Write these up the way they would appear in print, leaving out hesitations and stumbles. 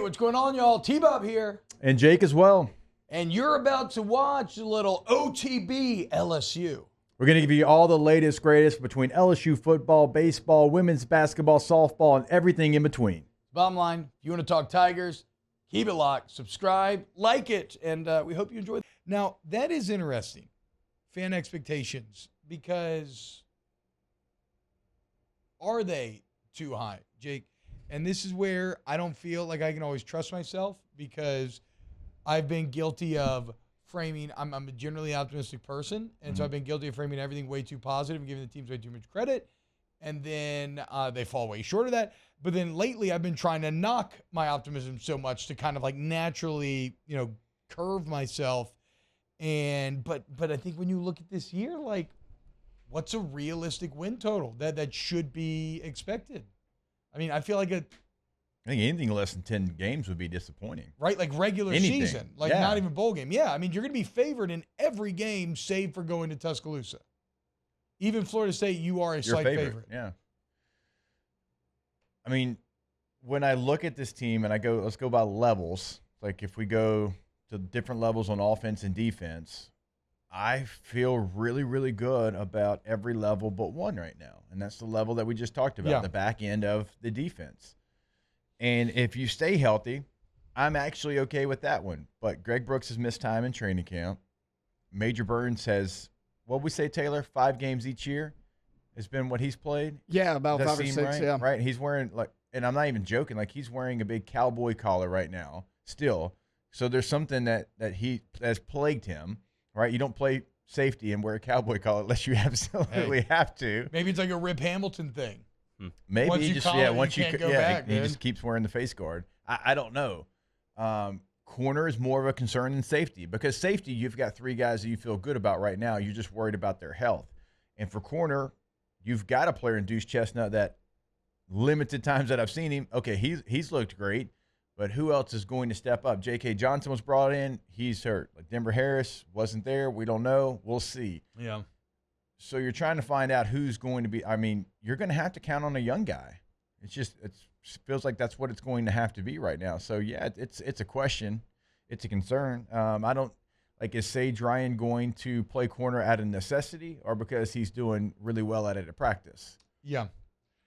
what's going on, y'all? T-Bob here. And Jake as well. And you're about to watch a little OTB LSU. We're going to give you all the latest, greatest between LSU football, baseball, women's basketball, softball, and everything in between. Bottom line, if you want to talk Tigers, keep it locked, subscribe, like it, and we hope you enjoy it. Now, that is interesting, fan expectations, because are they too high, Jake? And this is where I don't feel like I can always trust myself, because I've been guilty of framing. I'm a generally optimistic person, and so I've been guilty of framing everything way too positive and giving the teams way too much credit, and then they fall way short of that. But then lately, I've been trying to knock my optimism so much to kind of like naturally, curve myself. But I think when you look at this year, like, what's a realistic win total that should be expected? I mean, I feel like I think anything less than 10 games would be disappointing. Right, like regular season, like not even bowl game. Yeah, I mean, you're going to be favored in every game save for going to Tuscaloosa. Even Florida State, you are a slight favorite. Yeah. I mean, when I look at this team and let's go by levels. Like if we go to different levels on offense and defense, I feel really, really good about every level but one right now. And that's the level that we just talked about, the back end of the defense. And if you stay healthy, I'm actually okay with that one. But Greg Brooks has missed time in training camp. Major Burns has, what we say, Taylor, 5 games each year has been what he's played. Yeah, about 5 or 6, right? Right. He's wearing, and I'm not even joking, he's wearing a big cowboy collar right now still. So there's something that has plagued him, right? You don't play safety and wear a cowboy collar unless you absolutely have to. Maybe it's like a Rip Hamilton thing. Maybe once you can't go back, he just keeps wearing the face guard. I don't know. Corner is more of a concern than safety, because safety, you've got 3 guys that you feel good about right now. You're just worried about their health. And for corner, you've got a player in Deuce Chestnut that limited times that I've seen him, okay, he's looked great, but who else is going to step up? J.K. Johnson was brought in. He's hurt. Like Denver Harris wasn't there. We don't know. We'll see. Yeah. So you're trying to find out who's going to be. I mean, you're going to have to count on a young guy. It feels like that's what it's going to have to be right now. So yeah, it's a question, it's a concern. I don't is Sage Ryan going to play corner out of necessity or because he's doing really well at it at practice? Yeah.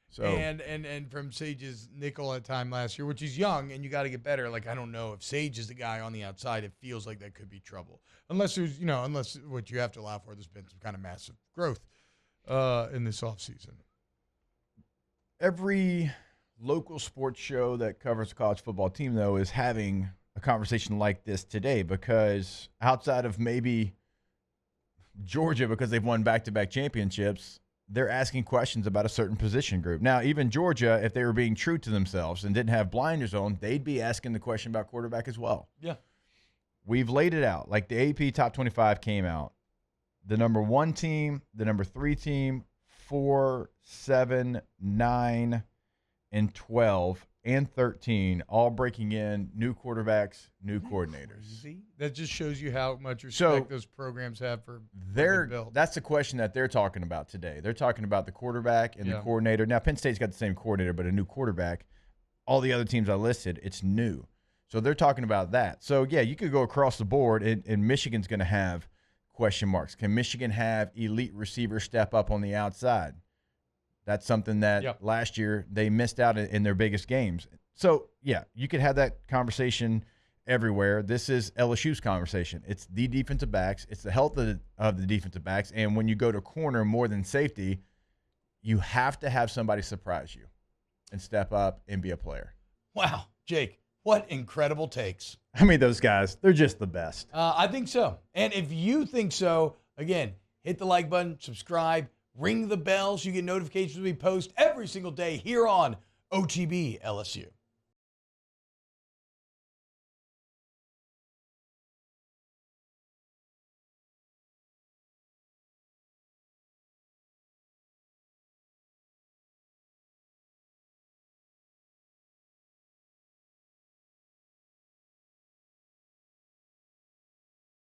So and from Sage's nickel at time last year, which is young, and you got to get better. Like, I don't know if Sage is the guy on the outside. It feels like that could be trouble, unless what you have to allow for, there's been some kind of massive growth in this offseason. Every local sports show that covers a college football team, though, is having a conversation like this today, because outside of maybe Georgia, because they've won back-to-back championships, they're asking questions about a certain position group. Now, even Georgia, if they were being true to themselves and didn't have blinders on, they'd be asking the question about quarterback as well. Yeah. We've laid it out. Like the AP Top 25 came out. The number 1 team, the number 3 team, 4, 7, 9, and 12, and 13, all breaking in new quarterbacks, new coordinators. Crazy? That just shows you how much respect those programs have for built. That's the question that they're talking about today. They're talking about the quarterback and the coordinator. Now, Penn State's got the same coordinator, but a new quarterback. All the other teams I listed, it's new. So they're talking about that. So, yeah, you could go across the board, and Michigan's going to have question marks. Can Michigan have elite receivers step up on the outside? That's something that last year they missed out in their biggest games. So, yeah, you could have that conversation everywhere. This is LSU's conversation. It's the defensive backs. It's the health of the defensive backs. And when you go to corner more than safety, you have to have somebody surprise you and step up and be a player. Wow, Jake, what incredible takes. I mean, those guys, they're just the best. I think so. And if you think so, again, hit the like button, subscribe, ring the bell so you get notifications when we post every single day here on OTB LSU.